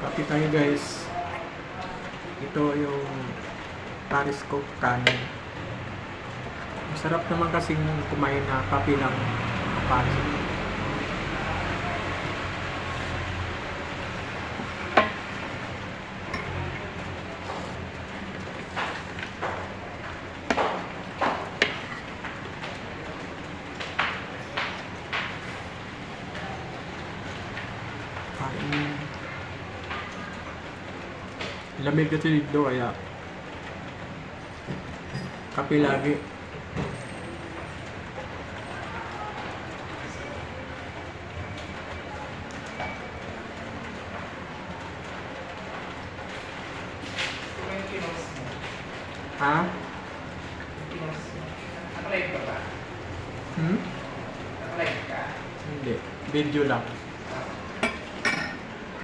Kape tayo guys. Ito yung Pariscope kanin. Masarap naman kasing kumain na kape ng Paris. Lamig kasi dito kaya kape lagi. Ha? Naka-live ka ba? Hmm? Naka-live ka? Hindi. Video lang.